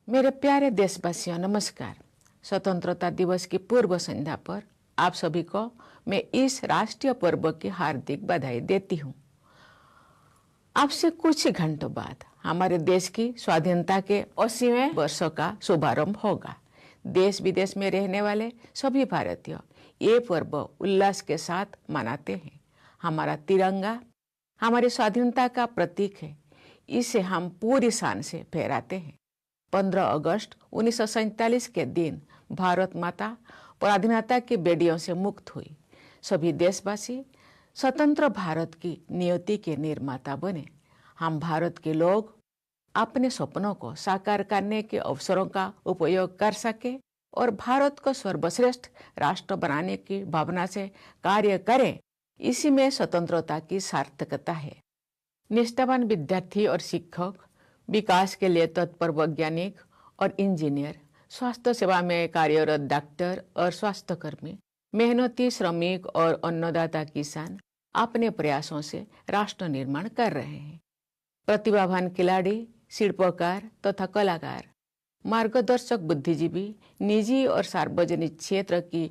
मेरे प्यारे देशवासियों, नमस्कार। स्वतंत्रता दिवस की पूर्व संध्या पर आप सभी को मैं इस राष्ट्रीय पर्व की हार्दिक बधाई देती हूँ। आपसे कुछ घंटों बाद हमारे देश की स्वाधीनता के 80वें वर्षों का शुभारंभ होगा। देश विदेश में रहने वाले सभी भारतीय ये पर्व उल्लास के साथ मनाते हैं। हमारा तिरंगा हमारी स्वाधीनता का प्रतीक है। इसे हम पूरी शान से फहराते हैं। 15 अगस्त 1947 के दिन भारत माता पराधीनता की बेड़ियों से मुक्त हुई। सभी देशवासी स्वतंत्र भारत की नियति के निर्माता बने। हम भारत के लोग अपने सपनों को साकार करने के अवसरों का उपयोग कर सके और भारत को सर्वश्रेष्ठ राष्ट्र बनाने की भावना से कार्य करें, इसी में स्वतंत्रता की सार्थकता है। निष्ठावान विद्यार्थी और शिक्षक, विकास के लिए तत्पर वैज्ञानिक और इंजीनियर, स्वास्थ्य सेवा में कार्यरत डॉक्टर और स्वास्थ्यकर्मी, मेहनती श्रमिक और अन्नदाता किसान अपने प्रयासों से राष्ट्र निर्माण कर रहे हैं। प्रतिभावान खिलाड़ी, शिल्पकार तथा कलाकार, मार्गदर्शक बुद्धिजीवी, निजी और सार्वजनिक क्षेत्र की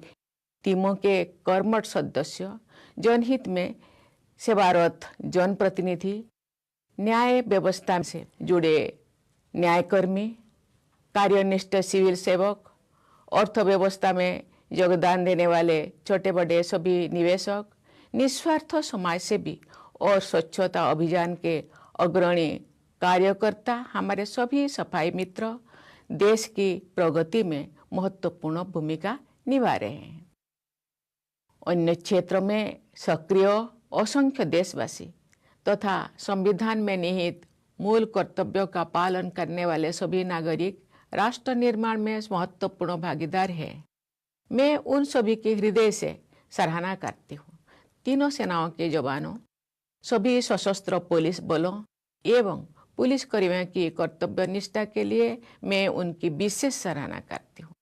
टीमों के कर्मठ सदस्य, जनहित में सेवारत जनप्रतिनिधि, न्याय व्यवस्था से जुड़े न्यायकर्मी, कार्यनिष्ठ सिविल सेवक, अर्थव्यवस्था में योगदान देने वाले छोटे बड़े सभी निवेशक, निस्वार्थ समाजसेवी और स्वच्छता अभियान के अग्रणी कार्यकर्ता, हमारे सभी सफाई मित्र देश की प्रगति में महत्वपूर्ण भूमिका निभा रहे हैं। अन्य क्षेत्रों में सक्रिय असंख्य देशवासी तथा संविधान में निहित मूल कर्तव्यों का पालन करने वाले सभी नागरिक राष्ट्र निर्माण में महत्वपूर्ण भागीदार हैं। मैं उन सभी की हृदय से सराहना करती हूँ। तीनों सेनाओं के जवानों, सभी सशस्त्र पुलिस बलों एवं पुलिस कर्मियों की कर्तव्य निष्ठा के लिए मैं उनकी विशेष सराहना करती हूँ।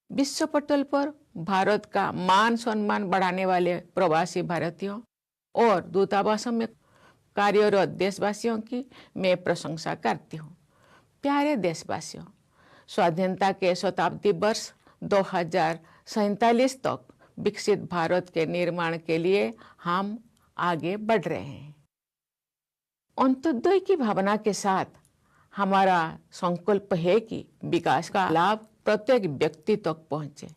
विश्व पटल पर भारत का मान सम्मान बढ़ाने वाले प्रवासी भारतीयों और दूतावासों में कार्यरत देशवासियों की मैं प्रशंसा करती हूँ। प्यारे देशवासियों, स्वाधीनता के शताब्दी वर्ष 2047 तक विकसित भारत के निर्माण के लिए हम आगे बढ़ रहे हैं। अंत्योदय की भावना के साथ हमारा संकल्प है कि विकास का लाभ प्रत्येक व्यक्ति तक पहुंचे।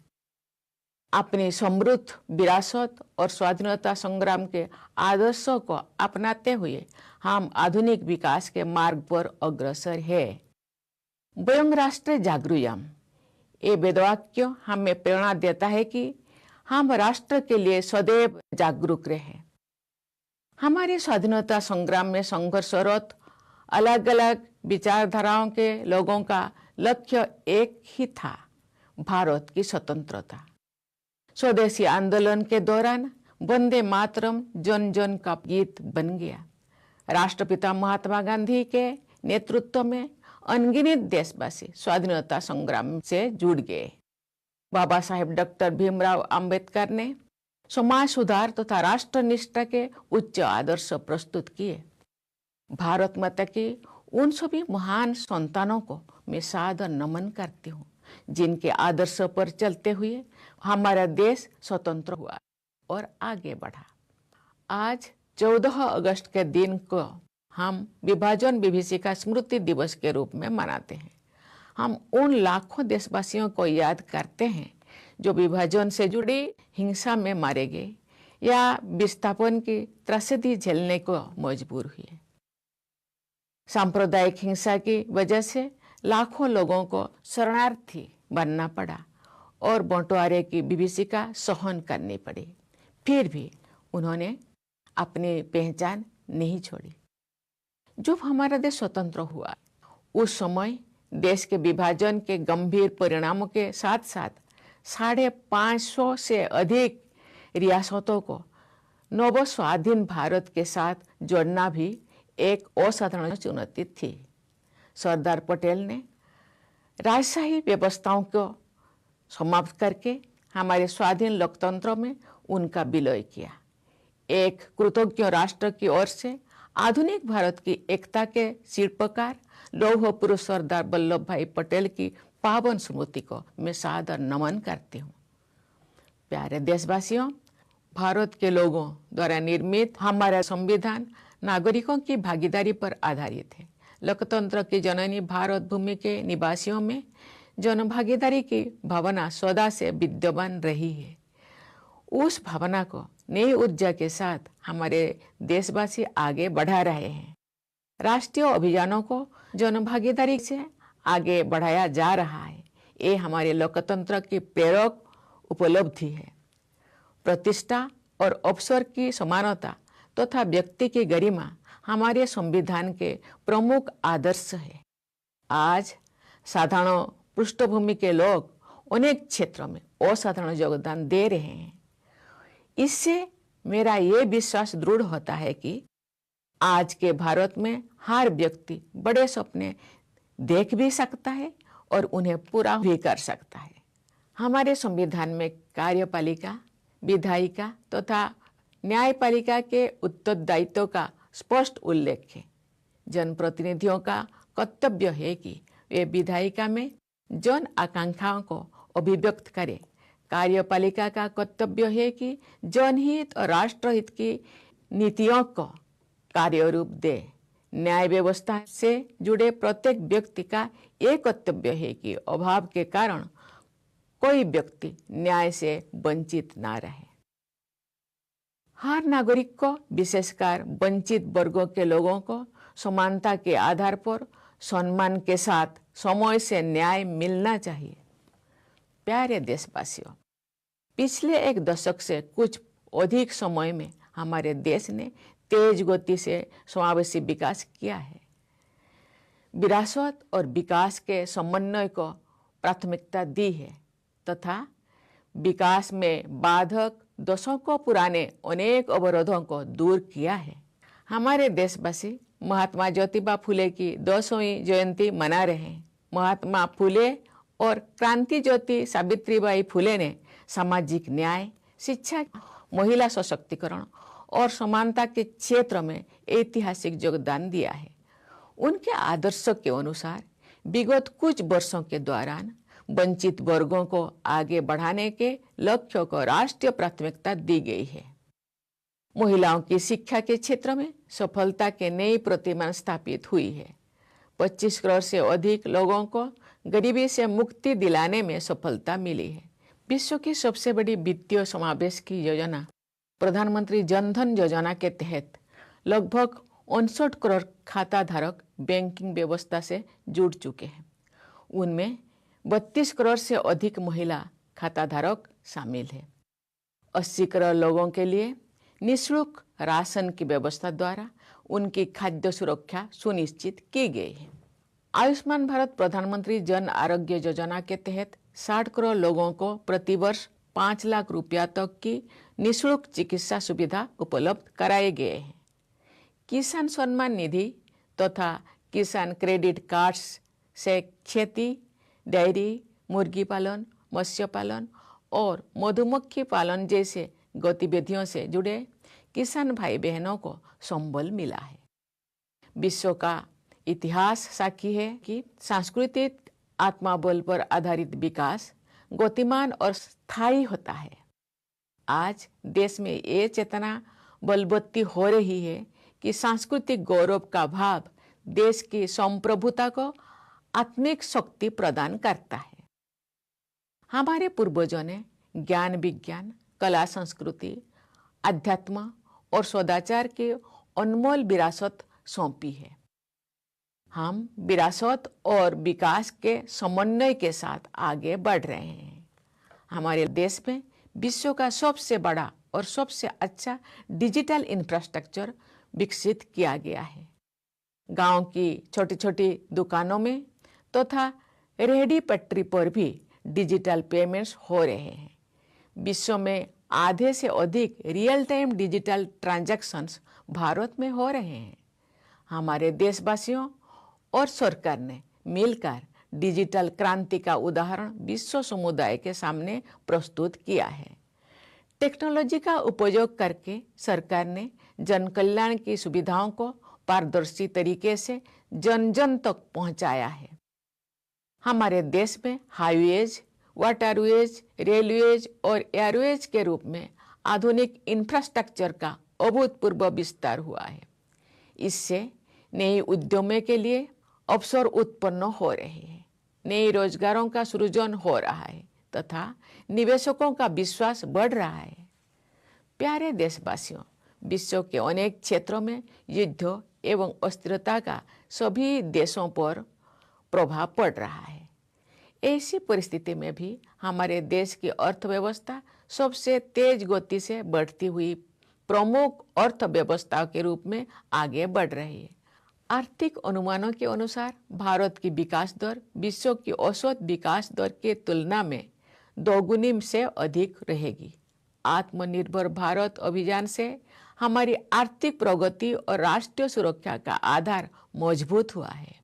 अपनी समृद्ध विरासत और स्वाधीनता संग्राम के आदर्शों को अपनाते हुए हम आधुनिक विकास के मार्ग पर अग्रसर है। वयं राष्ट्रे जागृयाम, ये वेदवाक्य हमें प्रेरणा देता है कि हम राष्ट्र के लिए सदैव जागरूक रहे। हमारी स्वाधीनता संग्राम में संघर्षरत अलग अलग विचारधाराओं के लोगों का लक्ष्य एक ही था, भारत की स्वतंत्रता। स्वदेशी आंदोलन के दौरान वंदे मातरम जन जन का गीत बन गया। राष्ट्रपिता महात्मा गांधी के नेतृत्व में अनगिनत देशवासी स्वाधीनता संग्राम से जुड़ गए। बाबा साहेब डॉक्टर भीमराव अंबेडकर ने समाज सुधार तथा राष्ट्र निष्ठा के उच्च आदर्श प्रस्तुत किए। भारत माता की उन सभी महान संतानों को मैं सादर नमन करती हूँ, जिनके आदर्श पर चलते हुए हमारा देश स्वतंत्र हुआ और आगे बढ़ा। आज 14 अगस्त के दिन को हम विभाजन विभीषिका स्मृति दिवस के रूप में मनाते हैं। हम उन लाखों देशवासियों को याद करते हैं जो विभाजन से जुड़ी हिंसा में मारे गए या विस्थापन की त्रासदी झेलने को मजबूर हुए। सांप्रदायिक हिंसा की वजह से लाखों लोगों को शरणार्थी बनना पड़ा और बंटवारे की विभीषिका सहन करनी पड़ी। फिर भी उन्होंने अपनी पहचान नहीं छोड़ी। जब हमारा देश स्वतंत्र हुआ, उस समय देश के विभाजन के गंभीर परिणामों के साथ साथ 550 से अधिक रियासतों को नव स्वाधीन भारत के साथ जोड़ना भी एक असाधारण चुनौती थी। सरदार पटेल ने राजशाही व्यवस्थाओं को समाप्त करके हमारे स्वाधीन लोकतंत्र में उनका विलय किया। एक कृतज्ञ राष्ट्र की ओर से आधुनिक भारत की एकता के शिल्पकार लौह पुरुष सरदार वल्लभ भाई पटेल की पावन स्मृति को मैं सादर नमन करती हूँ। प्यारे देशवासियों, भारत के लोगों द्वारा निर्मित हमारा संविधान नागरिकों की भागीदारी पर आधारित है। लोकतंत्र की जननी भारत भूमि के निवासियों में जनभागीदारी की भावना सदा से विद्यमान रही है। उस भावना को नई ऊर्जा के साथ हमारे देशवासी आगे बढ़ा रहे हैं। राष्ट्रीय अभियानों को जनभागीदारी से आगे बढ़ाया जा रहा है। ये हमारे लोकतंत्र की प्रेरक उपलब्धि है। प्रतिष्ठा और अवसर की समानता तथा व्यक्ति की गरिमा हमारे संविधान के प्रमुख आदर्श है। आज साधारण पृष्ठभूमि के लोग अनेक क्षेत्रों में असाधारण योगदान दे रहे हैं। इससे मेरा ये विश्वास दृढ़ होता है कि आज के भारत में हर व्यक्ति बड़े सपने देख भी सकता है और उन्हें पूरा भी कर सकता है। हमारे संविधान में कार्यपालिका, विधायिका तथा न्यायपालिका के उत्तरदायित्व का स्पष्ट उल्लेख है। जनप्रतिनिधियों का कर्तव्य है कि वे विधायिका में जन आकांक्षाओं को अभिव्यक्त करें। कार्यपालिका का कर्तव्य है कि जनहित और राष्ट्रहित की नीतियों को कार्यरूप दे। न्याय व्यवस्था से जुड़े प्रत्येक व्यक्ति का ये कर्तव्य है कि अभाव के कारण कोई व्यक्ति न्याय से वंचित ना रहे। हर नागरिक को, विशेषकर वंचित वर्गों के लोगों को समानता के आधार पर सम्मान के साथ समय से न्याय मिलना चाहिए। प्यारे देशवासियों, पिछले एक दशक से कुछ अधिक समय में हमारे देश ने तेज गति से समावेशी विकास किया है। विरासत और विकास के समन्वय को प्राथमिकता दी है तथा विकास में बाधक दशकों पुराने अनेक अवरोधों को दूर किया है। हमारे देशवासी महात्मा ज्योतिबा फुले की 200वीं जयंती मना रहे हैं। महात्मा फुले और क्रांति ज्योति सावित्रीबाई फुले ने सामाजिक न्याय, शिक्षा, महिला सशक्तिकरण और समानता के क्षेत्र में ऐतिहासिक योगदान दिया है। उनके आदर्शों के अनुसार विगत कुछ वर्षों के दौरान वंचित वर्गों को आगे बढ़ाने के लक्ष्य को राष्ट्रीय प्राथमिकता दी गई है। महिलाओं की शिक्षा के क्षेत्र में सफलता के नई प्रतिमान स्थापित हुई है। 25 करोड़ से अधिक लोगों को गरीबी से मुक्ति दिलाने में सफलता मिली है। विश्व की सबसे बड़ी वित्तीय समावेश की योजना प्रधानमंत्री जन धन योजना के तहत लगभग 59 करोड़ खाता धारक बैंकिंग व्यवस्था से जुड़ चुके हैं। उनमें 32 करोड़ से अधिक महिला खाता धारक शामिल है। 80 करोड़ लोगों के लिए निःशुल्क राशन की व्यवस्था द्वारा उनकी खाद्य सुरक्षा सुनिश्चित की गई है। आयुष्मान भारत प्रधानमंत्री जन आरोग्य योजना के तहत 60 करोड़ लोगों को प्रतिवर्ष 5 लाख रुपया तक की निःशुल्क चिकित्सा सुविधा उपलब्ध कराए गए हैं। किसान सम्मान निधि तथा किसान क्रेडिट कार्ड्स से खेती, डेयरी, मुर्गी पालन, मत्स्य पालन और मधुमक्खी पालन जैसे गतिविधियों से जुड़े किसान भाई बहनों को संबल मिला है। विश्व का इतिहास साक्षी है कि सांस्कृतिक आत्मबल पर आधारित विकास गतिमान और स्थायी होता है। आज देश में ये चेतना बलवत्ती हो रही है कि सांस्कृतिक गौरव का भाव देश की संप्रभुता को आत्मिक शक्ति प्रदान करता है। हमारे पूर्वजों ने ज्ञान विज्ञान, कला संस्कृति, अध्यात्म और सदाचार की अनमोल विरासत सौंपी है। हम विरासत और विकास के समन्वय के साथ आगे बढ़ रहे हैं। हमारे देश में विश्व का सबसे बड़ा और सबसे अच्छा डिजिटल इंफ्रास्ट्रक्चर विकसित किया गया है। गांव की छोटी छोटी दुकानों में तथा रेहड़ी पटरी पर भी डिजिटल पेमेंट्स हो रहे हैं। विश्व में आधे से अधिक real time digital transactions Bharat में हो रहे हैं। हमारे देशवासियों और सरकार ने मिलकर डिजिटल क्रांति का उदाहरण विश्व समुदाय के सामने प्रस्तुत किया है। टेक्नोलॉजी का उपयोग करके सरकार ने जन कल्याण की सुविधाओं को पारदर्शी तरीके से जन जन तक पहुंचाया है। हमारे देश में हाईवेज, वाटरवेज, रेलवेज और एयरवेज के रूप में आधुनिक इंफ्रास्ट्रक्चर का अभूतपूर्व विस्तार हुआ है। इससे नए उद्यमों के लिए अवसर उत्पन्न हो रहे हैं, नए रोजगारों का सृजन हो रहा है तथा निवेशकों का विश्वास बढ़ रहा है। प्यारे देशवासियों, विश्व के अनेक क्षेत्रों में युद्ध एवं अस्थिरता का सभी देशों पर प्रभाव पड़ रहा है। ऐसी परिस्थिति में भी हमारे देश की अर्थव्यवस्था सबसे तेज गति से बढ़ती हुई प्रमुख अर्थव्यवस्था के रूप में आगे बढ़ रही है। आर्थिक अनुमानों के अनुसार भारत की विकास दर विश्व की औसत विकास दर की तुलना में दोगुनी से अधिक रहेगी। आत्मनिर्भर भारत अभियान से हमारी आर्थिक प्रगति और राष्ट्रीय सुरक्षा का आधार मजबूत हुआ है।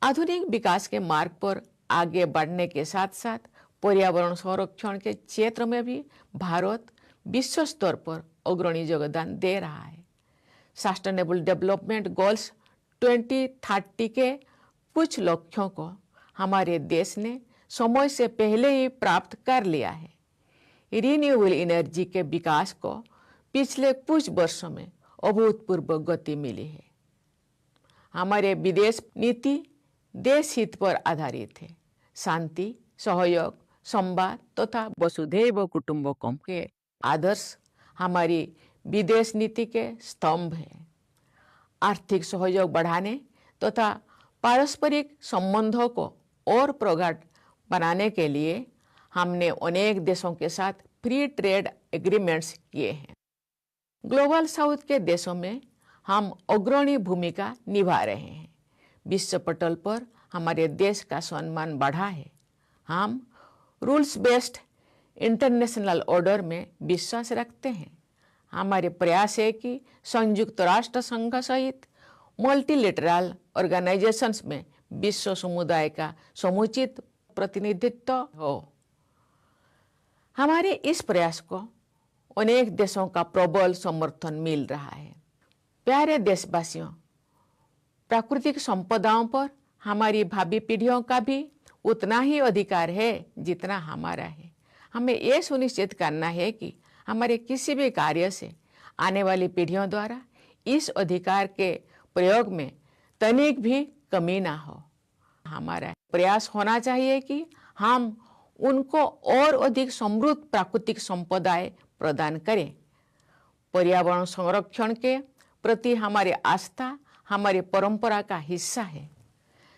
आधुनिक विकास के मार्ग पर आगे बढ़ने के साथ साथ पर्यावरण संरक्षण के क्षेत्र में भी भारत विश्व स्तर पर अग्रणी योगदान दे रहा है। सस्टेनेबल डेवलपमेंट गोल्स 2030 के कुछ लक्ष्यों को हमारे देश ने समय से पहले ही प्राप्त कर लिया है। रिन्यूएबल एनर्जी के विकास को पिछले कुछ वर्षों में अभूतपूर्व गति मिली है। हमारे विदेश नीति देश हित पर आधारित है। शांति, सहयोग, संवाद तथा वसुधैव कुटुंबकम के आदर्श हमारी विदेश नीति के स्तंभ हैं। आर्थिक सहयोग बढ़ाने तथा पारस्परिक संबंधों को और प्रगाढ़ बनाने के लिए हमने अनेक देशों के साथ फ्री ट्रेड एग्रीमेंट्स किए हैं। ग्लोबल साउथ के देशों में हम अग्रणी भूमिका निभा रहे हैं। विश्व पटल पर हमारे देश का सम्मान बढ़ा है। हम रूल्स बेस्ड इंटरनेशनल ऑर्डर में विश्वास रखते हैं। हमारे प्रयास है कि संयुक्त राष्ट्र संघ सहित मल्टीलेटरल ऑर्गेनाइजेशंस में विश्व समुदाय का समुचित प्रतिनिधित्व हो। हमारे इस प्रयास को अनेक देशों का प्रबल समर्थन मिल रहा है। प्यारे देशवासियों, प्राकृतिक संपदाओं पर हमारी भावी पीढ़ियों का भी उतना ही अधिकार है जितना हमारा है। हमें यह सुनिश्चित करना है कि हमारे किसी भी कार्य से आने वाली पीढ़ियों द्वारा इस अधिकार के प्रयोग में तनिक भी कमी ना हो। हमारा प्रयास होना चाहिए कि हम उनको और अधिक समृद्ध प्राकृतिक संपदाएं प्रदान करें। पर्यावरण संरक्षण के प्रति हमारी आस्था हमारी परंपरा का हिस्सा है।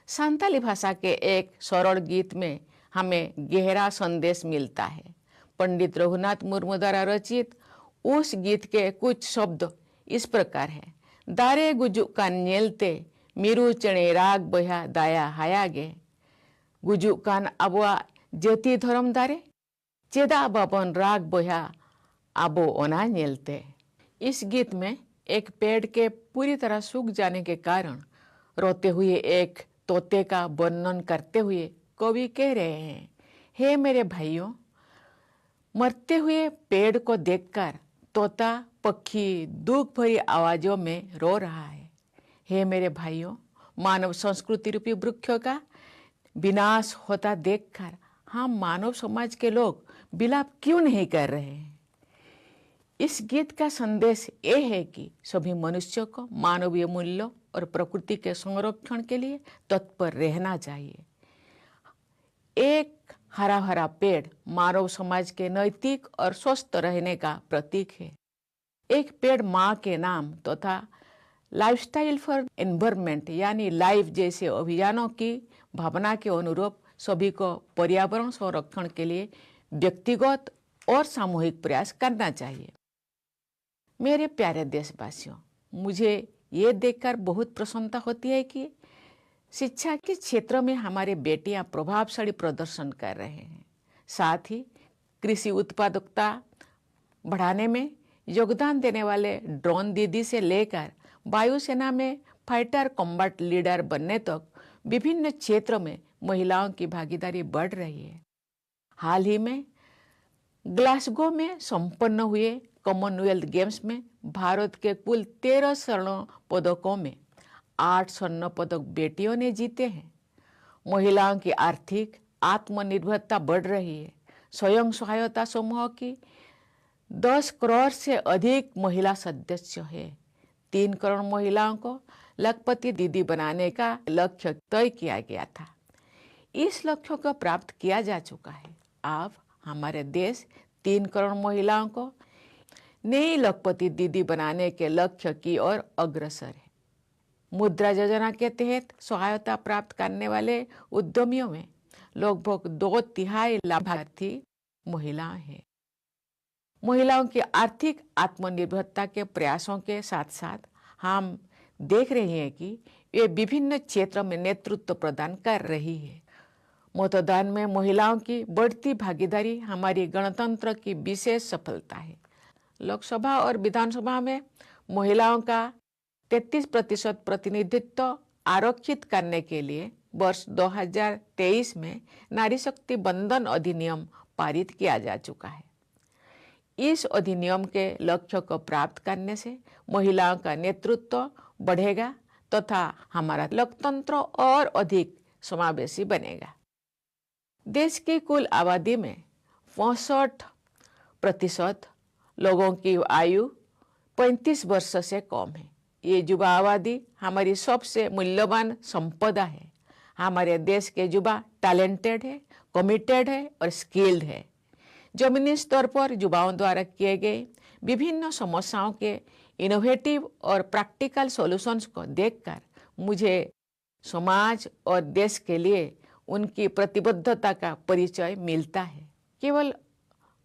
संताली भाषा के एक सरल गीत में हमें गहरा संदेश मिलता है। पंडित रघुनाथ मुर्मू द्वारा रचित उस गीत के कुछ शब्द इस प्रकार हैं। दारे गुजु कान नेलते मीरू चणे राग बया दाया हायागे गुजु कान अबुआ ज्योति धर्म दारे चेदा बाबन राग बया आबो ओना नेलते। इस गीत में एक पेड़ के पूरी तरह सूख जाने के कारण रोते हुए एक तोते का वर्णन करते हुए कवि कह रहे हैं, हे मेरे भाइयों, मरते हुए पेड़ को देखकर तोता पक्षी दुख भरी आवाजों में रो रहा है। हे मेरे भाइयों, मानव संस्कृति रूपी वृक्षों का विनाश होता देखकर हम मानव समाज के लोग विलाप क्यों नहीं कर रहे हैं। इस गीत का संदेश ये है कि सभी मनुष्यों को मानवीय मूल्यों और प्रकृति के संरक्षण के लिए तत्पर रहना चाहिए। एक हरा भरा पेड़ मानव समाज के नैतिक और स्वस्थ रहने का प्रतीक है। एक पेड़ माँ के नाम तथा लाइफस्टाइल फॉर एनवायरनमेंट यानी लाइफ जैसे अभियानों की भावना के अनुरूप सभी को पर्यावरण संरक्षण के लिए व्यक्तिगत और सामूहिक प्रयास करना चाहिए। मेरे प्यारे देशवासियों, मुझे ये देखकर बहुत प्रसन्नता होती है कि शिक्षा के क्षेत्र में हमारे बेटियां प्रभावशाली प्रदर्शन कर रहे हैं। साथ ही कृषि उत्पादकता बढ़ाने में योगदान देने वाले ड्रोन दीदी से लेकर वायुसेना में फाइटर कॉम्बैट लीडर बनने तक विभिन्न क्षेत्रों में महिलाओं की भागीदारी बढ़ रही है। हाल ही में ग्लासगो में संपन्न हुए कॉमनवेल्थ गेम्स में भारत के कुल 13 स्वर्ण पदकों में 8 स्वर्ण पदक बेटियों ने जीते हैं। महिलाओं की आर्थिक आत्मनिर्भरता बढ़ रही है। स्वयं सहायता समूह की 10 करोड़ से अधिक महिला सदस्य है। 3 करोड़ महिलाओं को लखपति दीदी बनाने का लक्ष्य तय किया गया था। इस लक्ष्य को प्राप्त किया जा चुका है। अब हमारे देश 3 करोड़ महिलाओं को नई लखपति दीदी बनाने के लक्ष्य की ओर अग्रसर है। मुद्रा योजना के तहत सहायता प्राप्त करने वाले उद्यमियों में लगभग 2/3 लाभार्थी महिलाएं हैं। महिलाओं की आर्थिक आत्मनिर्भरता के प्रयासों के साथ साथ हम देख रहे हैं कि वे विभिन्न क्षेत्रों में नेतृत्व प्रदान कर रही है। मतदान में महिलाओं की बढ़ती भागीदारी हमारी गणतंत्र की विशेष सफलता है। लोकसभा और विधानसभा में महिलाओं का 33% प्रतिनिधित्व आरक्षित करने के लिए वर्ष 2023 में नारी शक्ति बंधन अधिनियम पारित किया जा चुका है। इस अधिनियम के लक्ष्य को प्राप्त करने से महिलाओं का नेतृत्व बढ़ेगा तथा हमारा लोकतंत्र और अधिक समावेशी बनेगा। देश की कुल आबादी में 65% लोगों की आयु 35 वर्ष से कम है। ये युवा आबादी हमारी सबसे मूल्यवान संपदा है। हमारे देश के युवा टैलेंटेड है, कमिटेड है और स्किल्ड है। जमीनी स्तर पर युवाओं द्वारा किए गए विभिन्न समस्याओं के इनोवेटिव और प्रैक्टिकल सॉल्यूशंस को देखकर मुझे समाज और देश के लिए उनकी प्रतिबद्धता का परिचय मिलता है। केवल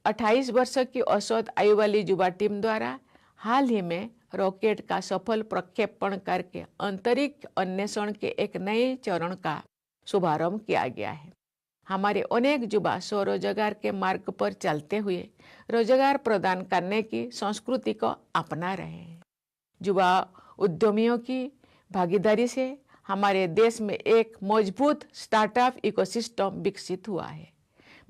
28 वर्ष की औसत आयु वाली युवा टीम द्वारा हाल ही में रॉकेट का सफल प्रक्षेपण करके अंतरिक्ष अन्वेषण के एक नए चरण का शुभारंभ किया गया है। हमारे अनेक युवा स्वरोजगार के मार्ग पर चलते हुए रोजगार प्रदान करने की संस्कृति को अपना रहे हैं। युवा उद्यमियों की भागीदारी से हमारे देश में एक मजबूत स्टार्टअप इकोसिस्टम विकसित हुआ है।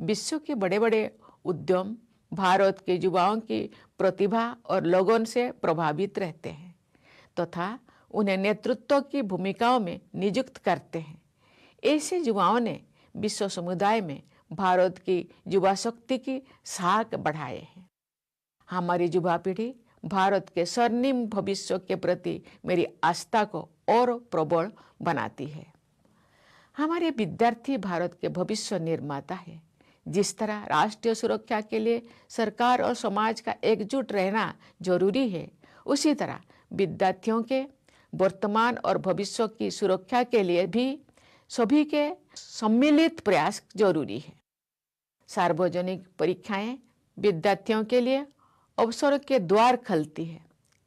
विश्व के बड़े बड़े उद्यम भारत के युवाओं की प्रतिभा और लगन से प्रभावित रहते हैं तथा उन्हें नेतृत्व की भूमिकाओं में नियुक्त करते हैं। ऐसे युवाओं ने विश्व समुदाय में भारत की युवा शक्ति की साख बढ़ाए हैं। हमारी युवा पीढ़ी भारत के स्वर्णिम भविष्य के प्रति मेरी आस्था को और प्रबल बनाती है। हमारे विद्यार्थी भारत के भविष्य निर्माता है। जिस तरह राष्ट्रीय सुरक्षा के लिए सरकार और समाज का एकजुट रहना जरूरी है, उसी तरह विद्यार्थियों के वर्तमान और भविष्य की सुरक्षा के लिए भी सभी के सम्मिलित प्रयास जरूरी है। सार्वजनिक परीक्षाएं विद्यार्थियों के लिए अवसर के द्वार खोलती है।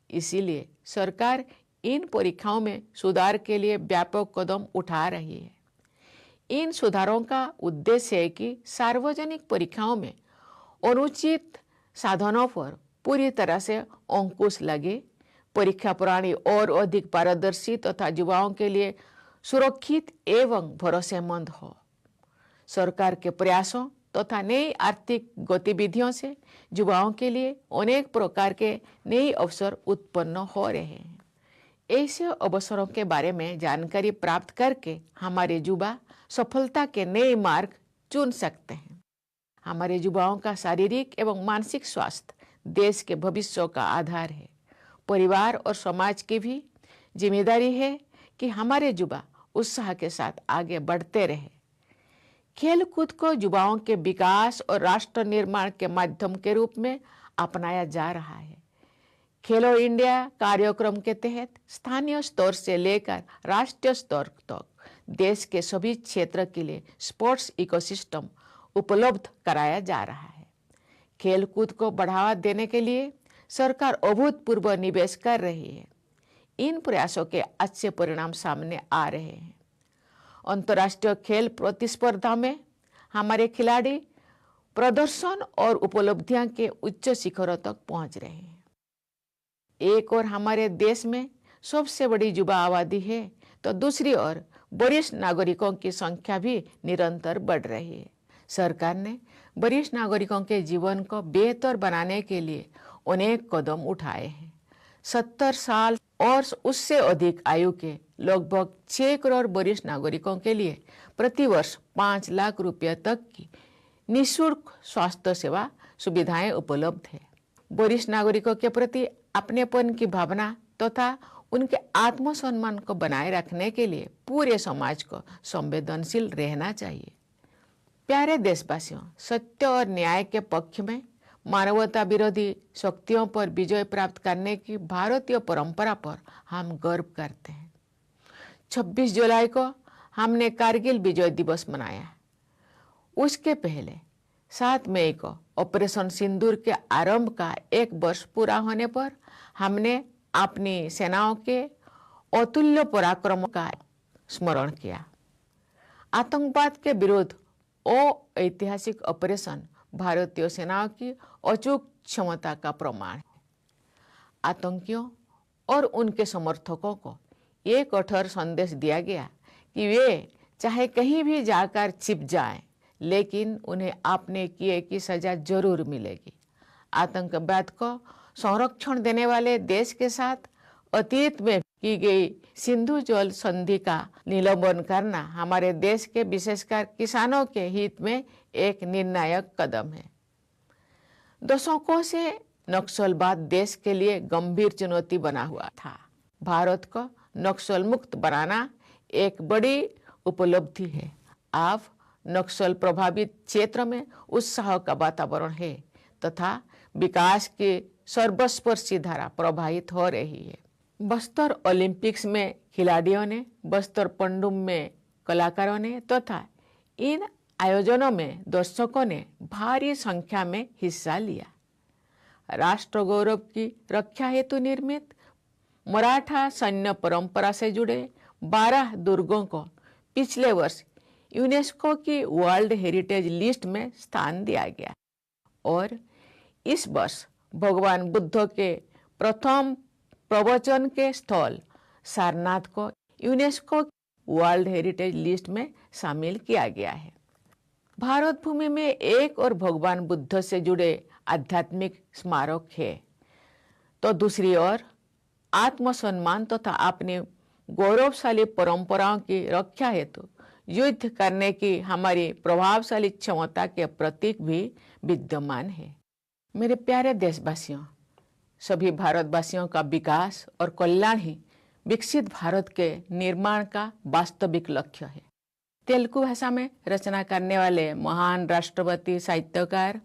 इसीलिए सरकार इन परीक्षाओं में सुधार के लिए व्यापक कदम उठा रही है। इन सुधारों का उद्देश्य है कि सार्वजनिक परीक्षाओं में अनुचित साधनों पर पूरी तरह से अंकुश लगे, परीक्षा प्रणाली और अधिक पारदर्शी तथा युवाओं के लिए सुरक्षित एवं भरोसेमंद हो। सरकार के प्रयासों तथा नई आर्थिक गतिविधियों से युवाओं के लिए अनेक प्रकार के नए अवसर उत्पन्न हो रहे हैं। ऐसे अवसरों के बारे में जानकारी प्राप्त करके हमारे युवा सफलता के नए मार्ग चुन सकते हैं। हमारे युवाओं का शारीरिक एवं मानसिक स्वास्थ्य देश के भविष्य का आधार है। परिवार और समाज की भी जिम्मेदारी है कि हमारे युवा उत्साह के साथ आगे बढ़ते रहे। खेल कूद को युवाओं के विकास और राष्ट्र निर्माण के माध्यम के रूप में अपनाया जा रहा है। खेलो इंडिया कार्यक्रम के तहत स्थानीय स्तर से लेकर राष्ट्रीय स्तर तक देश के सभी क्षेत्र के लिए स्पोर्ट्स इकोसिस्टम उपलब्ध कराया जा रहा है। खेल कूद को बढ़ावा देने के लिए सरकार अभूतपूर्व निवेश कर रही है। इन प्रयासों के अच्छे परिणाम सामने आ रहे हैं। अंतर्राष्ट्रीय खेल प्रतिस्पर्धा में हमारे खिलाड़ी प्रदर्शन और उपलब्धियां के उच्च शिखरों तक पहुंच रहे हैं। एक ओर हमारे देश में सबसे बड़ी युवा आबादी है तो दूसरी ओर वरिष्ठ नागरिकों की संख्या भी निरंतर बढ़ रही है। सरकार ने वरिष्ठ नागरिकों के जीवन को बेहतर बनाने के लिए अनेक कदम उठाए हैं। 70 साल और उससे अधिक आयु के लगभग 6 करोड़ वरिष्ठ नागरिकों के लिए प्रतिवर्ष 5 लाख रुपये तक की निःशुल्क स्वास्थ्य सेवा सुविधाएं उपलब्ध है। वरिष्ठ नागरिकों के प्रति अपनेपन की भावना तथा उनके आत्मसम्मान को बनाए रखने के लिए पूरे समाज को संवेदनशील रहना चाहिए। प्यारे देशवासियों, सत्य और न्याय के पक्ष में मानवता विरोधी शक्तियों पर विजय प्राप्त करने की भारतीय परंपरा पर हम गर्व करते हैं। 26 जुलाई को हमने कारगिल विजय दिवस मनाया। उसके पहले 7 मई को ऑपरेशन सिंदूर के आरंभ का 1 वर्ष पूरा होने पर हमने अपनी सेनाओं के अतुल्य पराक्रम का स्मरण किया। आतंकवाद के विरुद्ध ऐतिहासिक ऑपरेशन भारतीय सेनाओं की अचूक क्षमता का प्रमाण है। आतंकियों और उनके समर्थकों को एक कठोर संदेश दिया गया कि वे चाहे कहीं भी जाकर छिप जाएं, लेकिन उन्हें आपने किए की सजा जरूर मिलेगी। आतंकवाद को संरक्षण देने वाले देश के साथ अतीत में की गई सिंधु जल संधि का निलंबन करना हमारे देश के विशेषकर किसानों के हित में एक निर्णायक कदम है। दशकों से नक्सलवाद देश के लिए गंभीर चुनौती बना हुआ था। भारत को नक्सल मुक्त बनाना एक बड़ी उपलब्धि है। अब नक्सल प्रभावित क्षेत्र में उत्साह का वातावरण है तथा विकास की सर्वस्पर्शी धारा प्रवाहित हो रही है। बस्तर ओलंपिक्स में खिलाड़ियों ने, बस्तर पंडुम में कलाकारों ने तथा इन आयोजनों में दर्शकों ने भारी संख्या में हिस्सा लिया। राष्ट्र गौरव की रक्षा हेतु निर्मित मराठा सैन्य परंपरा से जुड़े 12 दुर्गों को पिछले वर्ष यूनेस्को की वर्ल्ड हेरिटेज लिस्ट में स्थान दिया गया और इस वर्ष भगवान बुद्ध के प्रथम प्रवचन के स्थल सारनाथ को यूनेस्को वर्ल्ड हेरिटेज लिस्ट में शामिल किया गया है। भारत भूमि में एक और भगवान बुद्ध से जुड़े आध्यात्मिक स्मारक है, तो दूसरी ओर आत्मसम्मान तथा अपनी गौरवशाली परंपराओं की रक्षा हेतु युद्ध करने की हमारी प्रभावशाली क्षमता के प्रतीक भी विद्यमान है। मेरे प्यारे देशवासियों, सभी भारतवासियों का विकास और कल्याण ही विकसित भारत के निर्माण का वास्तविक लक्ष्य है। तेलुगु भाषा में रचना करने वाले महान राष्ट्रपति साहित्यकार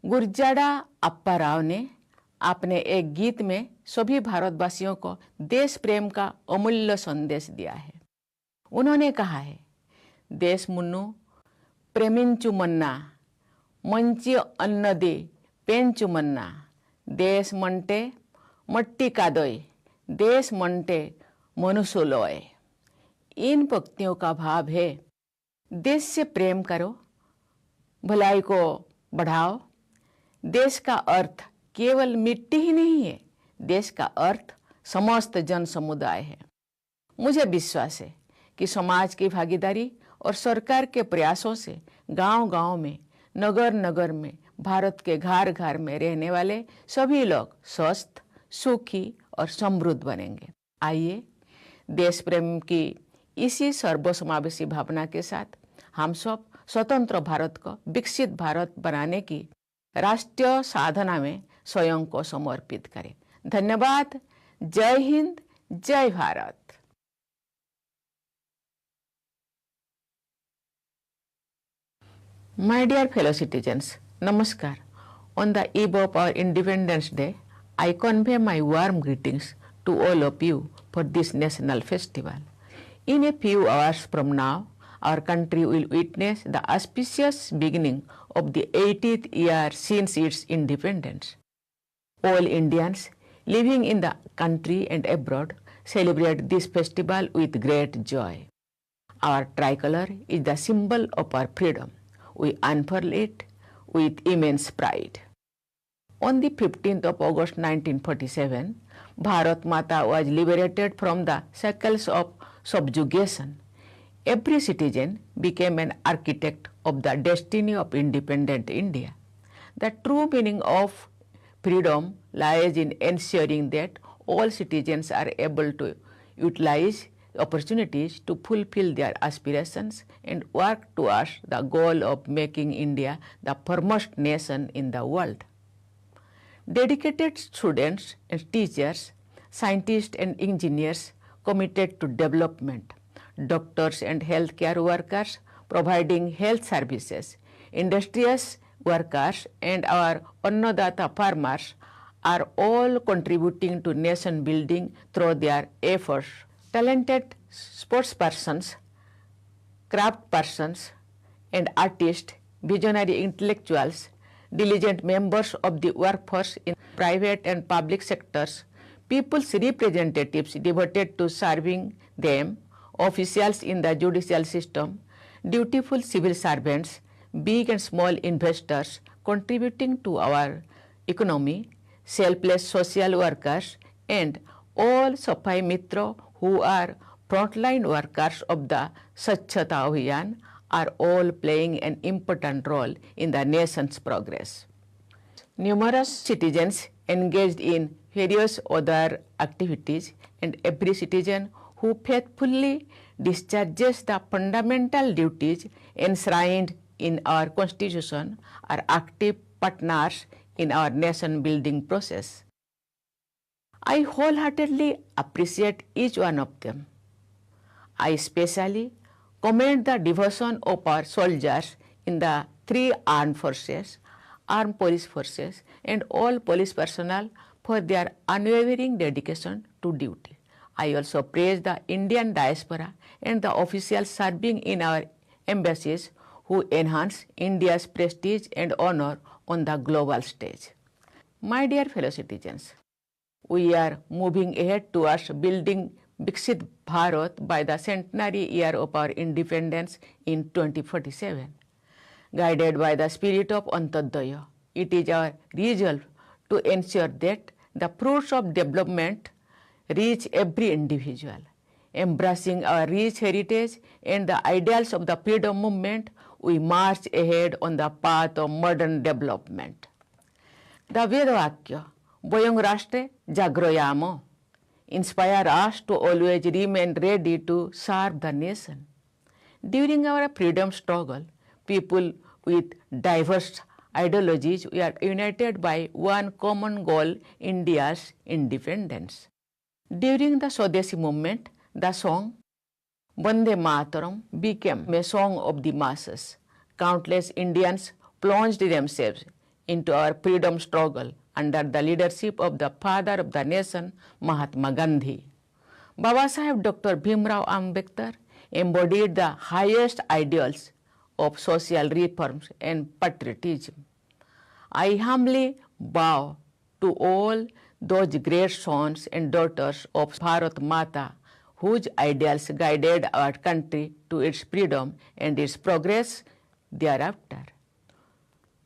गुरजाड़ा अप्पा राव ने अपने एक गीत में सभी भारतवासियों को देश प्रेम का अमूल्य संदेश दिया है। उन्होंने कहा है, देश मुन्नु प्रेमिंचु मन्ना मंची अन्नदी पेंचु मन्ना देश मंटे मट्टी कादोय देश मंटे मनुष्योलोय। इन पंक्तियों का भाव है, देश से प्रेम करो, भलाई को बढ़ाओ। देश का अर्थ केवल मिट्टी ही नहीं है, देश का अर्थ समस्त जन समुदाय है। मुझे विश्वास है कि समाज की भागीदारी और सरकार के प्रयासों से गांव-गांव में, नगर-नगर में, भारत के घर-घर में रहने वाले सभी लोग स्वस्थ, सुखी और समृद्ध बनेंगे। आइए देश प्रेम की इसी सर्वसमावेशी भावना के साथ हम सब स्वतंत्र भारत को विकसित भारत बनाने की राष्ट्रीय साधना में स्वयं को समर्पित करें। धन्यवाद। जय हिंद, जय Bharat. My dear fellow citizens, Namaskar. On the eve of our Independence Day, I convey my warm greetings to all of you for this national festival. In a few hours from now, our country will witness the auspicious beginning of the 80th year since its independence. All Indians living in the country and abroad celebrate this festival with great joy. Our tricolor is the symbol of our freedom. We unfurl it with immense pride. On the 15th of August 1947, Bharat Mata was liberated from the shackles of subjugation. Every citizen became an architect of the destiny of independent India. The true meaning of freedom lies in ensuring that all citizens are able to utilize opportunities to fulfill their aspirations and work towards the goal of making India the foremost nation in the world. Dedicated students and teachers, scientists and engineers committed to development, doctors and healthcare workers providing health services, industrious workers and our Annadata farmers are all contributing to nation building through their efforts. Talented sportspersons, craft persons, and artists, visionary intellectuals, diligent members of the workforce in private and public sectors, people's representatives devoted to serving them, officials in the judicial system, dutiful civil servants, big and small investors contributing to our economy, selfless social workers, and all Safai Mitra who are frontline workers of the Swachhata Abhiyan are all playing an important role in the nation's progress. Numerous citizens engaged in various other activities, and every citizen who faithfully discharges the fundamental duties enshrined in our Constitution are active partners in our nation building process. I wholeheartedly appreciate each one of them. I especially commend the devotion of our soldiers in the three armed forces, armed police forces, and all police personnel for their unwavering dedication to duty. I also praise the Indian diaspora and the officials serving in our embassies who enhance India's prestige and honor on the global stage. My dear fellow citizens, we are moving ahead towards building Viksit Bharat by the centenary year of our independence in 2047. Guided by the spirit of Antyodaya, it is our resolve to ensure that the fruits of development reach every individual. Embracing our rich heritage and the ideals of the freedom movement, we march ahead on the path of modern development. The Vedavakya, Vayam Rashtre Jagroyamo, inspire us to always remain ready to serve the nation. During our freedom struggle, people with diverse ideologies were united by one common goal, India's independence. During the Swadeshi movement, the song Vande Mataram became a song of the masses. Countless Indians plunged themselves into our freedom struggle under the leadership of the father of the nation, Mahatma Gandhi. Babasaheb Dr. Bhimrao Ambedkar embodied the highest ideals of social reforms and patriotism. I humbly bow to all those great sons and daughters of Bharat Mata whose ideals guided our country to its freedom and its progress thereafter.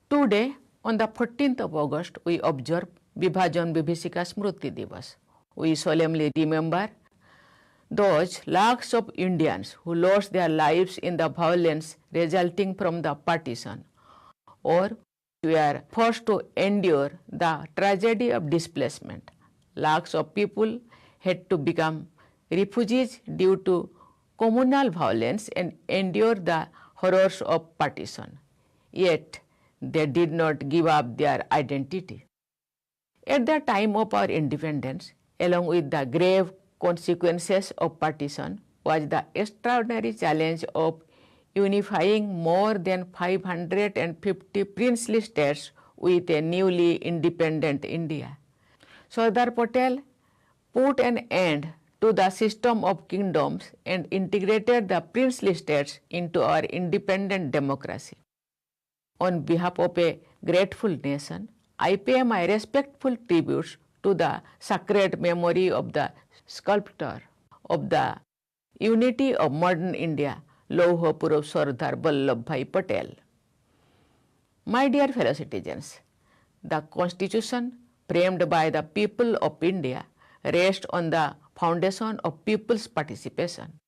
Today, on the 14th of August, we observe Vibhajan Vibhishika Smriti Divas. We solemnly remember those lakhs of Indians who lost their lives in the violence resulting from the partition, or were forced to endure the tragedy of displacement. Lakhs of people had to become refugees due to communal violence and endure the horrors of partition. Yet, they did not give up their identity. At the time of our independence, along with the grave consequences of partition, was the extraordinary challenge of unifying more than 550 princely states with a newly independent India. Sardar Patel put an end to the system of kingdoms and integrated the princely states into our independent democracy. On behalf of a grateful nation, I pay my respectful tributes to the sacred memory of the sculptor of the unity of modern India, Lauha Purush Sardar Vallabhbhai Patel. My dear fellow citizens, the Constitution framed by the people of India rests on the foundation of people's participation.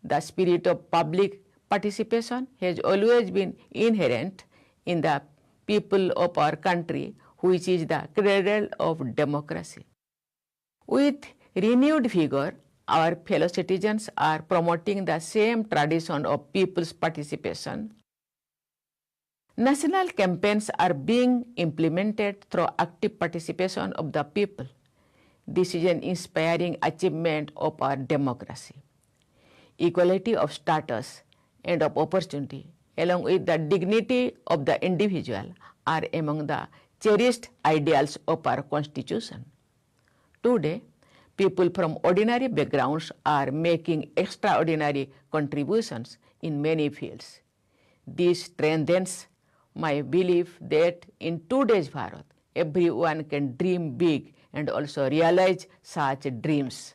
The spirit of public participation has always been inherent in the people of our country, which is the cradle of democracy. With renewed vigor, our fellow citizens are promoting the same tradition of people's participation. National campaigns are being implemented through active participation of the people. This is an inspiring achievement of our democracy. Equality of status and of opportunity, along with the dignity of the individual, are among the cherished ideals of our Constitution. Today, people from ordinary backgrounds are making extraordinary contributions in many fields. This strengthens my belief that in today's Bharat, everyone can dream big and also realize such dreams.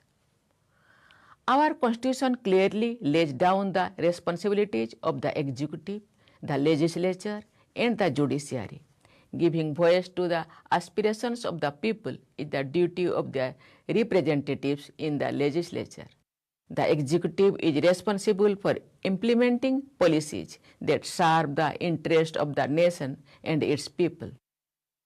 Our Constitution clearly lays down the responsibilities of the executive, the legislature, and the judiciary. Giving voice to the aspirations of the people is the duty of the representatives in the legislature. The executive is responsible for implementing policies that serve the interest of the nation and its people.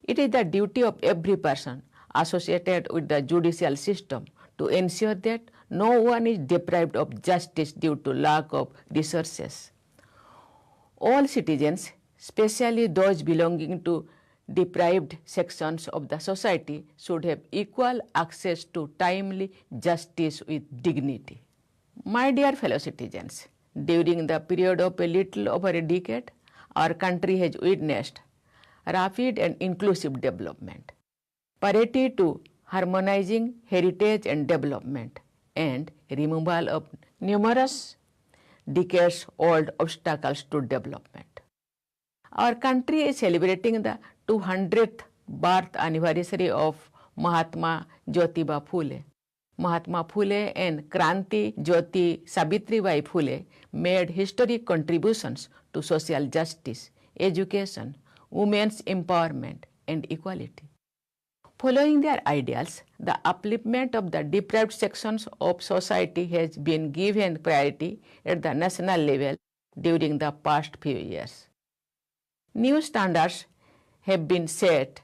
It is the duty of every person associated with the judicial system to ensure that no one is deprived of justice due to lack of resources. All citizens, especially those belonging to deprived sections of the society, should have equal access to timely justice with dignity. My dear fellow citizens, during the period of a little over a decade, our country has witnessed rapid and inclusive development. Priority to harmonizing heritage and development and removal of numerous decades-old obstacles to development. Our country is celebrating the 200th birth anniversary of Mahatma Jyotiba Phule. Mahatma Phule and Kranti Jyoti Savitribai Phule made historic contributions to social justice, education, women's empowerment, and equality. Following their ideals, the upliftment of the deprived sections of society has been given priority at the national level during the past few years. New standards have been set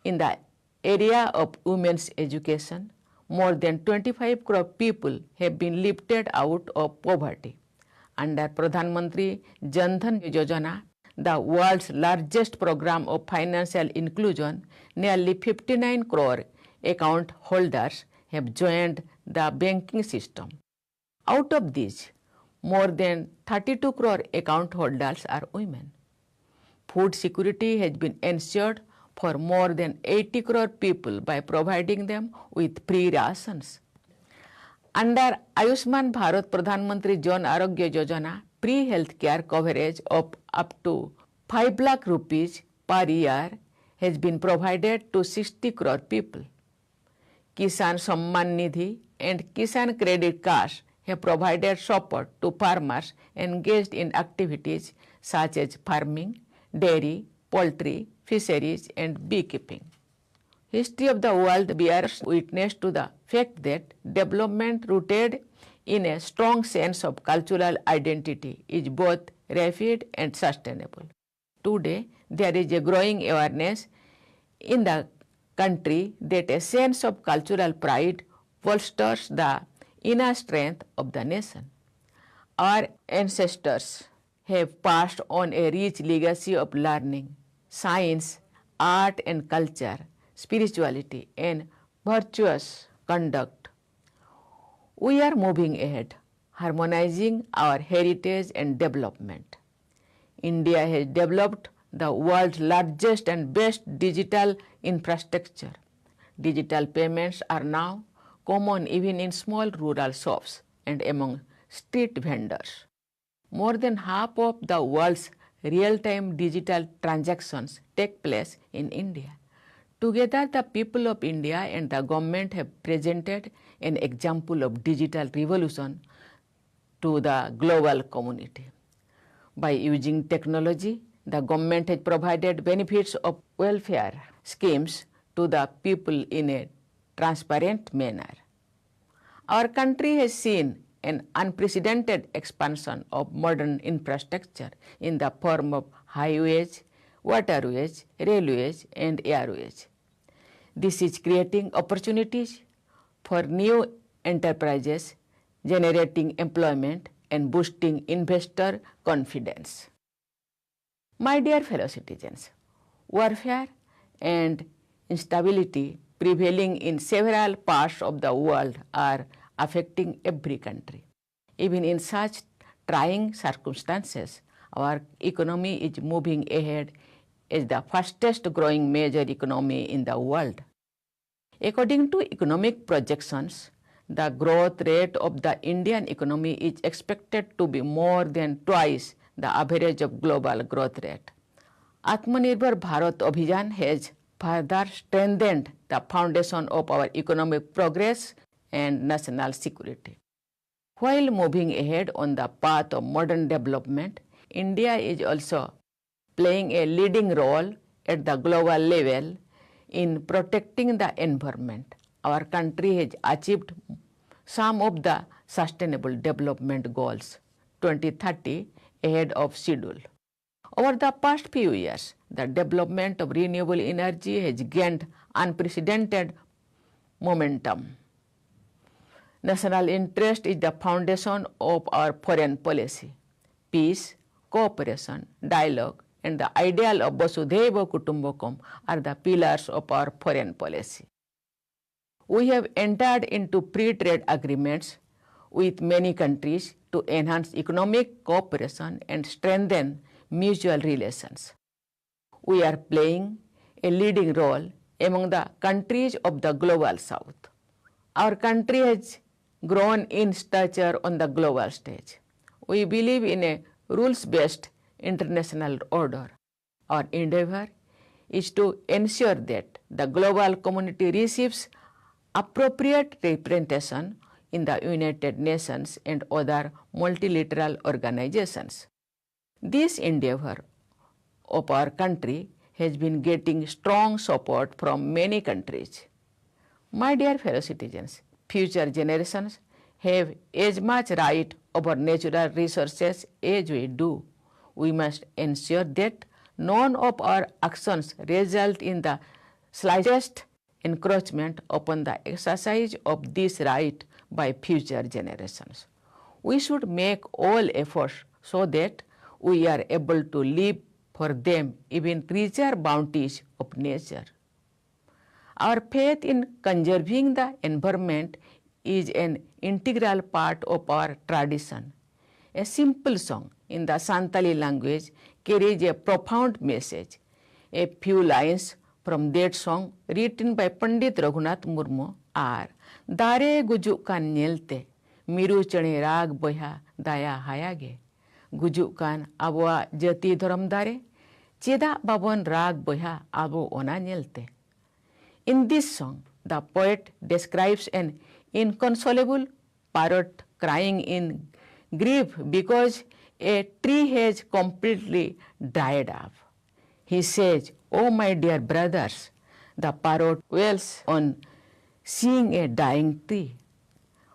in the area of women's education. More than 25 crore people have been lifted out of poverty. Under Pradhan Mantri Jan Dhan Yojana, the world's largest program of financial inclusion, nearly 59 crore account holders have joined the banking system. Out of these, more than 32 crore account holders are women. Food security has been ensured for more than 80 crore people by providing them with free rations. Under Ayushman Bharat Pradhan Mantri Jan Arogya Yojana, free health care coverage of up to 5 lakh rupees per year has been provided to 60 crore people. Kisan Samman Nidhi and Kisan Credit Cards have provided support to farmers engaged in activities such as farming, dairy, poultry, fisheries, and beekeeping. History of the world bears witness to the fact that development rooted in a strong sense of cultural identity is both rapid and sustainable. Today, there is a growing awareness in the country that a sense of cultural pride bolsters the inner strength of the nation. Our ancestors have passed on a rich legacy of learning, science, art and culture, spirituality, and virtuous conduct. We are moving ahead, harmonizing our heritage and development. India has developed the world's largest and best digital infrastructure. Digital payments are now common even in small rural shops and among street vendors. More than half of the world's real-time digital transactions take place in India. Together, the people of India and the government have presented an example of digital revolution to the global community. By using technology, the government has provided benefits of welfare schemes to the people in a transparent manner. Our country has seen an unprecedented expansion of modern infrastructure in the form of highways, waterways, railways, and airways. This is creating opportunities for new enterprises, generating employment and boosting investor confidence. My dear fellow citizens, warfare and instability prevailing in several parts of the world are affecting every country. Even in such trying circumstances, our economy is moving ahead as the fastest growing major economy in the world. According to economic projections, the growth rate of the Indian economy is expected to be more than twice the average of global growth rate. Atmanirbhar Bharat Abhiyan has further strengthened the foundation of our economic progress and national security. While moving ahead on the path of modern development, India is also playing a leading role at the global level in protecting the environment. Our country has achieved some of the Sustainable Development Goals 2030 ahead of schedule. Over the past few years, the development of renewable energy has gained unprecedented momentum. National interest is the foundation of our foreign policy. Peace, cooperation, dialogue, and the ideal of Vasudhaiva Kutumbakam are the pillars of our foreign policy. We have entered into free trade agreements with many countries to enhance economic cooperation and strengthen mutual relations. We are playing a leading role among the countries of the global south. Our country has grown in stature on the global stage. We believe in a rules-based international order. Our endeavor is to ensure that the global community receives appropriate representation in the United Nations and other multilateral organizations. This endeavor of our country has been getting strong support from many countries. My dear fellow citizens, future generations have as much right over natural resources as we do. We must ensure that none of our actions result in the slightest encroachment upon the exercise of this right by future generations. We should make all efforts so that we are able to live for them even richer bounties of nature. Our faith in conserving the environment is an integral part of our tradition. A simple song in the Santali language carries a profound message. A few lines from that song written by Pandit Raghunath Murmu are Dare gujuk kan nyelte miru chane rag boya daya hayage gujuk kan abwa jati dharam dare cheda babon rag boya abo ona nyelte. In this song, the poet describes an inconsolable parrot crying in grief because a tree has completely dried up. He says, "Oh my dear brothers," the parrot wails on seeing a dying tree.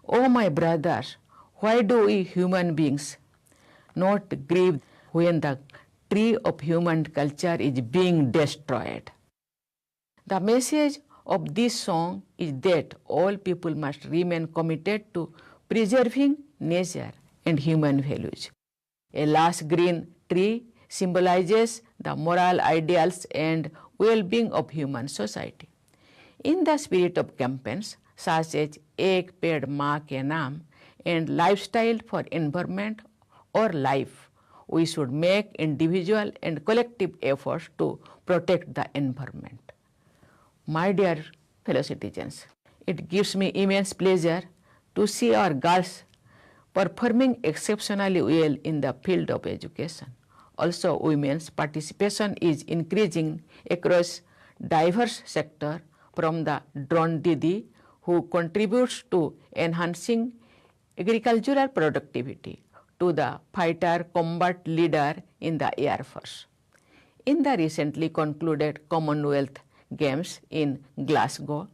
"Oh my brothers, why do we human beings not grieve when the tree of human culture is being destroyed?" The message of this song is that all people must remain committed to preserving nature and human values. A lush green tree symbolizes the moral ideals and well-being of human society. In the spirit of campaigns such as Ek Ped Maa Ke Naam and Lifestyle for Environment or Life, we should make individual and collective efforts to protect the environment. My dear fellow citizens, it gives me immense pleasure to see our girls performing exceptionally well in the field of education. Also, women's participation is increasing across diverse sectors, from the drone Didi, who contributes to enhancing agricultural productivity, to the fighter combat leader in the Air Force. In the recently concluded Commonwealth Games in Glasgow,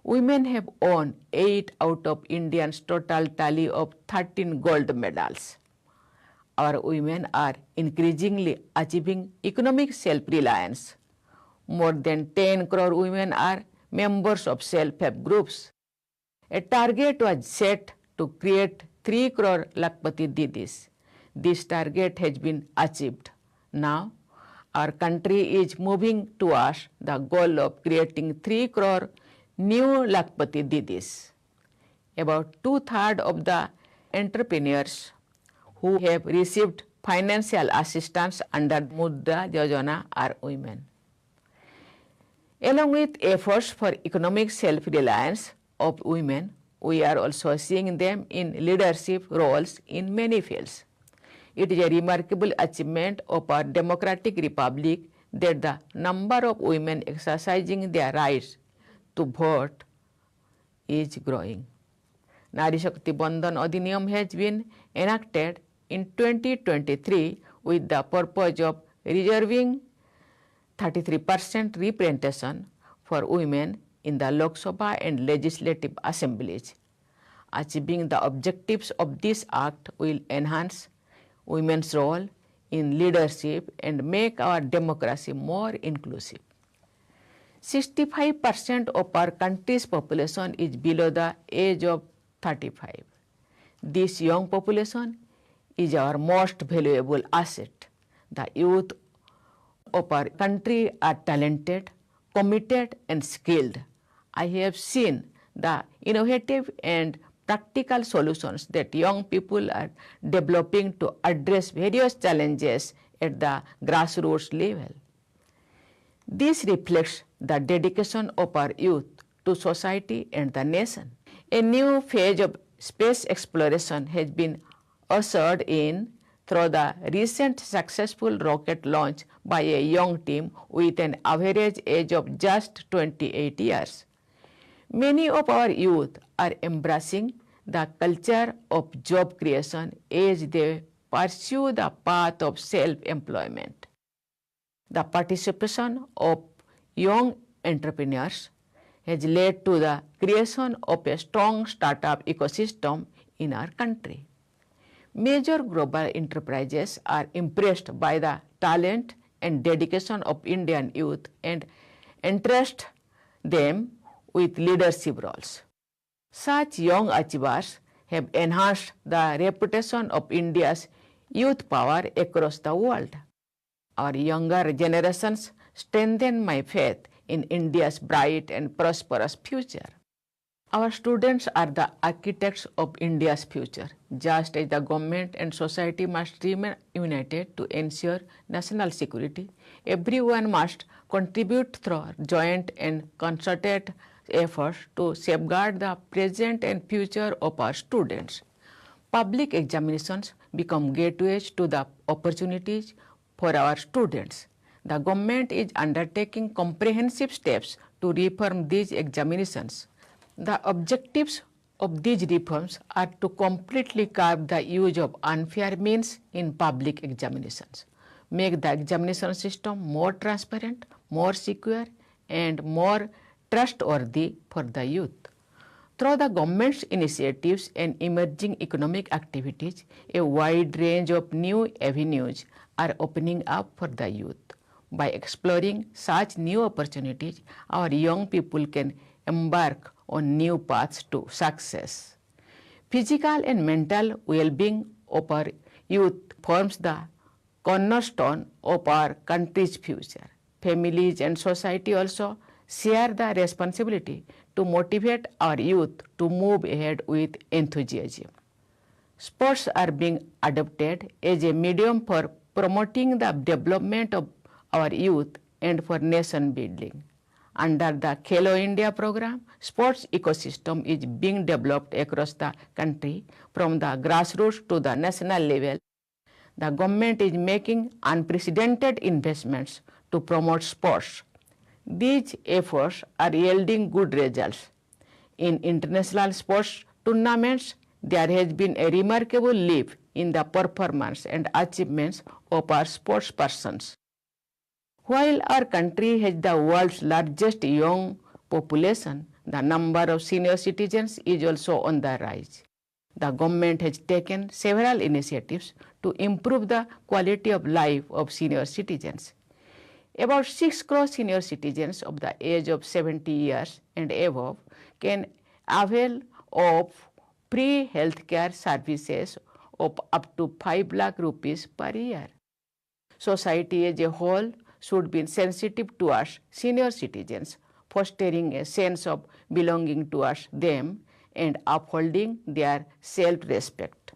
women have won 8 out of India's total tally of 13 gold medals. Our women are increasingly achieving economic self-reliance. More than 10 crore women are members of self-help groups. A target was set to create 3 crore Lakpati Didis. This target has been achieved. Now, our country is moving towards the goal of creating 3 crore new Lakpati Didis. About 2/3 of the entrepreneurs who have received financial assistance under Mudra Yojana are women. Along with efforts for economic self-reliance of women, we are also seeing them in leadership roles in many fields. It is a remarkable achievement of our democratic republic that the number of women exercising their rights to vote is growing. Nari Shakti Bandhan Adhiniyam has been enacted in 2023 with the purpose of reserving 33% representation for women in the Lok Sabha and legislative assemblies. Achieving the objectives of this act will enhance women's role in leadership and make our democracy more inclusive. 65% of our country's population is below the age of 35. This young population is our most valuable asset. The youth of our country are talented, committed, and skilled. I have seen the innovative and practical solutions that young people are developing to address various challenges at the grassroots level. This reflects the dedication of our youth to society and the nation. A new phase of space exploration has been ushered in through the recent successful rocket launch by a young team with an average age of just 28 years. Many of our youth are embracing the culture of job creation as they pursue the path of self-employment. The participation of young entrepreneurs has led to the creation of a strong startup ecosystem in our country. Major global enterprises are impressed by the talent and dedication of Indian youth and entrust them with leadership roles. Such young achievers have enhanced the reputation of India's youth power across the world. Our younger generations strengthen my faith in India's bright and prosperous future. Our students are the architects of India's future. Just as the government and society must remain united to ensure national security, everyone must contribute through joint and concerted efforts to safeguard the present and future of our students. Public examinations become gateways to the opportunities for our students. The government is undertaking comprehensive steps to reform these examinations. The objectives of these reforms are to completely curb the use of unfair means in public examinations, make the examination system more transparent, more secure, and more trustworthy for the youth. Through the government's initiatives and emerging economic activities, a wide range of new avenues are opening up for the youth. By exploring such new opportunities, our young people can embark on new paths to success. Physical and mental well-being of our youth forms the cornerstone of our country's future. Families and society also share the responsibility to motivate our youth to move ahead with enthusiasm. Sports are being adopted as a medium for promoting the development of our youth and for nation building. Under the Khelo India program, sports ecosystem is being developed across the country from the grassroots to the national level. The government is making unprecedented investments to promote sports. These efforts are yielding good results. In international sports tournaments, there has been a remarkable leap in the performance and achievements of our sports persons. While our country has the world's largest young population, the number of senior citizens is also on the rise. The government has taken several initiatives to improve the quality of life of senior citizens. About 6 crore senior citizens of the age of 70 years and above can avail of free healthcare services of up to 5 lakh rupees per year. Society as a whole should be sensitive towards senior citizens, fostering a sense of belonging towards them and upholding their self-respect.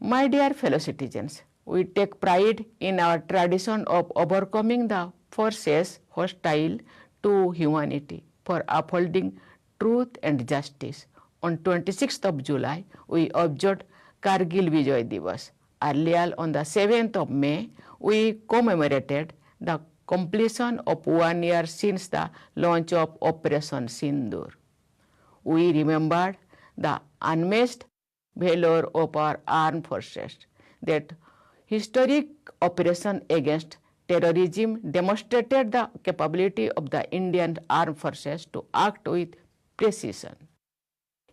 My dear fellow citizens, we take pride in our tradition of overcoming the forces hostile to humanity for upholding truth and justice. On 26th of July, we observed Kargil Vijay Divas. Earlier, on the 7th of May, we commemorated the completion of 1 year since the launch of Operation Sindoor. We remembered the unmatched valor of our armed forces. That historic operation against terrorism demonstrated the capability of the Indian armed forces to act with precision.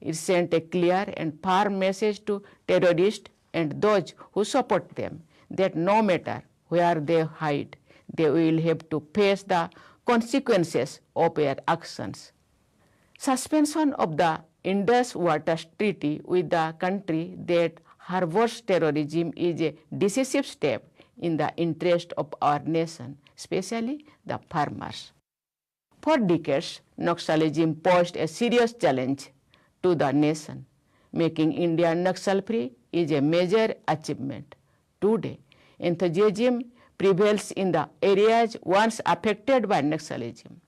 It sent a clear and firm message to terrorists and those who support them that no matter where they hide, they will have to face the consequences of their actions. Suspension of the Indus Water Treaty with the country that harbors terrorism is a decisive step in the interest of our nation, especially the farmers. For decades, Naxalism posed a serious challenge to the nation. Making India Naxal-free is a major achievement. Today, enthusiasm prevails in the areas once affected by Naxalism.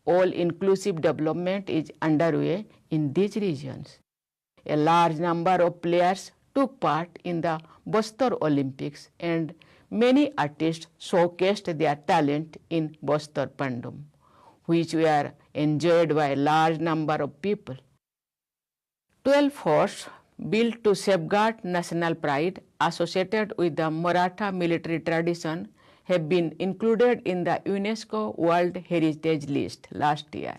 All-inclusive development is underway in these regions. A large number of players took part in the Bastar Olympics and many artists showcased their talent in Bastar Pandum, which were enjoyed by a large number of people. 12 forts built to safeguard national pride associated with the Maratha military tradition have been included in the UNESCO World Heritage List last year.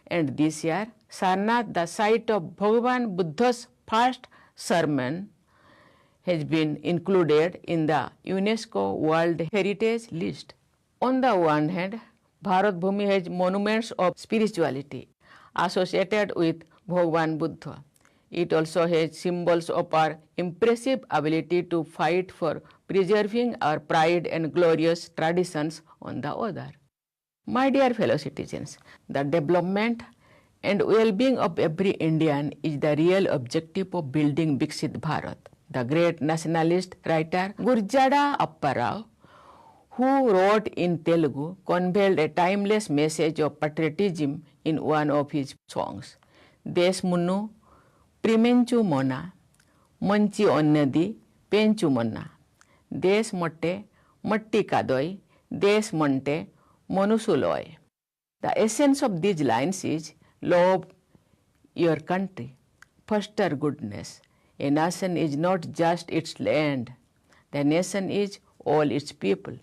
And this year, Sarnath, the site of Bhagavan Buddha's first sermon, has been included in the UNESCO World Heritage List. On the one hand, Bharat Bhumi has monuments of spirituality associated with Bhagavan Buddha. It also has symbols of our impressive ability to fight for preserving our pride and glorious traditions on the other. My dear fellow citizens, the development and well-being of every Indian is the real objective of building Viksit Bharat. The great nationalist writer Gurjara Appa Rao, who wrote in Telugu, conveyed a timeless message of patriotism in one of his songs. Desh Munnu Primenchu Mona, Manchi Onnadi Penchu Mona. Desh Motte Matti Kadoi, Desh Monte Monusuloy. The essence of these lines is love your country, foster goodness. A nation is not just its land. The nation is all its people.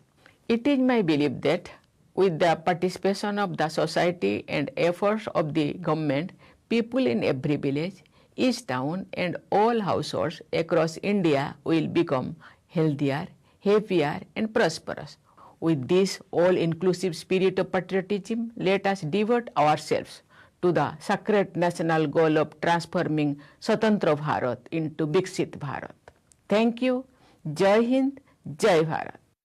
It is my belief that with the participation of the society and efforts of the government, people in every village, each town and all households across India will become healthier, happier and prosperous. With this all-inclusive spirit of patriotism, let us devote ourselves to the sacred national goal of transforming Swatantra Bharat into Viksit Bharat. Thank you. Jai Hind, Jai Bharat.